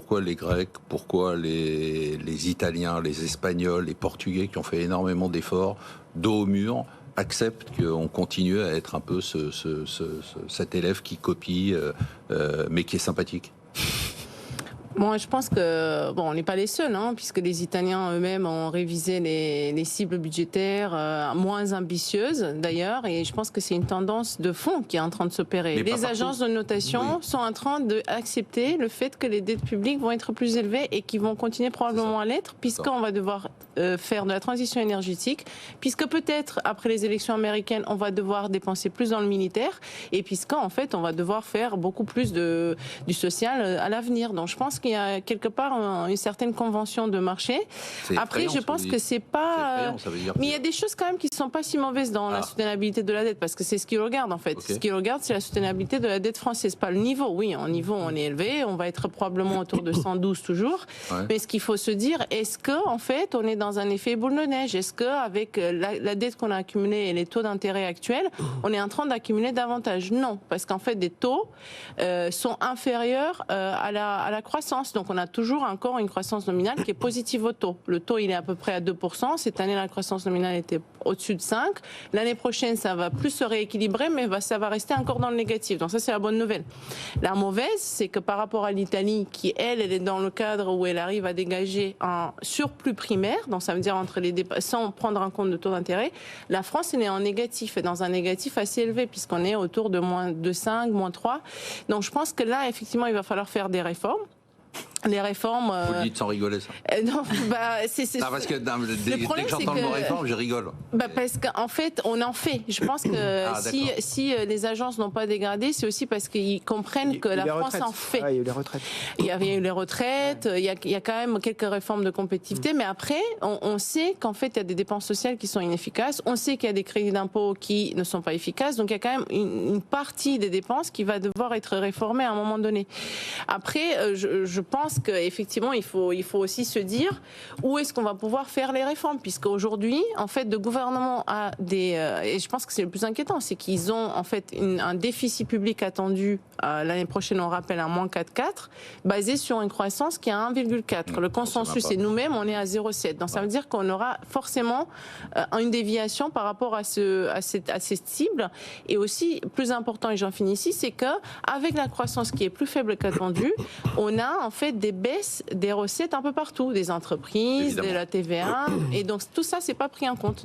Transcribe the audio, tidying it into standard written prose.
pourquoi les Grecs, pourquoi les Italiens, les Espagnols, les Portugais qui ont fait énormément d'efforts, dos au mur, acceptent qu'on continue à être un peu cet élève qui copie, mais qui est sympathique. Bon, je pense que on n'est pas les seuls, puisque les Italiens eux-mêmes ont révisé les cibles budgétaires moins ambitieuses d'ailleurs, et je pense que c'est une tendance de fond qui est en train de s'opérer. Les agences de notation sont en train d'accepter le fait que les dettes publiques vont être plus élevées et qui vont continuer probablement à l'être, puisqu'on va devoir faire de la transition énergétique, puisque peut-être après les élections américaines, on va devoir dépenser plus dans le militaire, et puisqu'en fait, on va devoir faire beaucoup plus du social à l'avenir. Donc je pense qu'il y a quelque part une certaine convention de marché. Après, je pense que c'est pas... Mais il y a des choses quand même qui ne sont pas si mauvaises dans la soutenabilité de la dette, parce que c'est ce qu'ils regardent en fait. Ce qu'ils regardent, c'est la soutenabilité de la dette française, pas le niveau. Oui, en niveau, on est élevé, on va être probablement autour de 112 toujours. Mais ce qu'il faut se dire, est-ce qu'en fait, on est dans un effet boule de neige? Est-ce qu'avec la dette qu'on a accumulée et les taux d'intérêt actuels, on est en train d'accumuler davantage? Non, parce qu'en fait, des taux sont inférieurs à la croissance. Donc on a toujours encore une croissance nominale qui est positive au taux. Le taux, il est à peu près à 2%. Cette année, la croissance nominale était au-dessus de 5. L'année prochaine, ça va plus se rééquilibrer, mais ça va rester encore dans le négatif. Donc ça, c'est la bonne nouvelle. La mauvaise, c'est que par rapport à l'Italie, qui, elle est dans le cadre où elle arrive à dégager un surplus primaire, donc ça veut dire entre les sans prendre en compte de taux d'intérêt, la France, elle est en négatif, et dans un négatif assez élevé, puisqu'on est autour de moins 2,5, moins 3. Donc je pense que là, effectivement, il va falloir faire des réformes. Les réformes... Vous le dites sans rigoler, ça. Non, parce que dès que j'entends le mot réforme, je rigole. Parce qu'en fait, on en fait. Je pense que si les agences n'ont pas dégradé, c'est aussi parce qu'ils comprennent que la France en fait. Il y a eu les retraites. Il y a eu les retraites, il y a quand même quelques réformes de compétitivité, mais après, on sait qu'en fait, il y a des dépenses sociales qui sont inefficaces, on sait qu'il y a des crédits d'impôt qui ne sont pas efficaces, donc il y a quand même une partie des dépenses qui va devoir être réformée à un moment donné. Après, je pense qu'effectivement, il faut aussi se dire où est-ce qu'on va pouvoir faire les réformes, puisque aujourd'hui, en fait, le gouvernement a et je pense que c'est le plus inquiétant, c'est qu'ils ont en fait un déficit public attendu l'année prochaine, on rappelle, à moins 4,4, basé sur une croissance qui est à 1,4. Le consensus, et nous-mêmes, on est à 0,7. Donc ça veut dire qu'on aura forcément une déviation par rapport à cette cible. Et aussi, plus important, et j'en finis ici, c'est qu'avec la croissance qui est plus faible qu'attendue, on a en fait des baisses des recettes un peu partout, des entreprises, de la TVA, et donc tout ça, c'est pas pris en compte.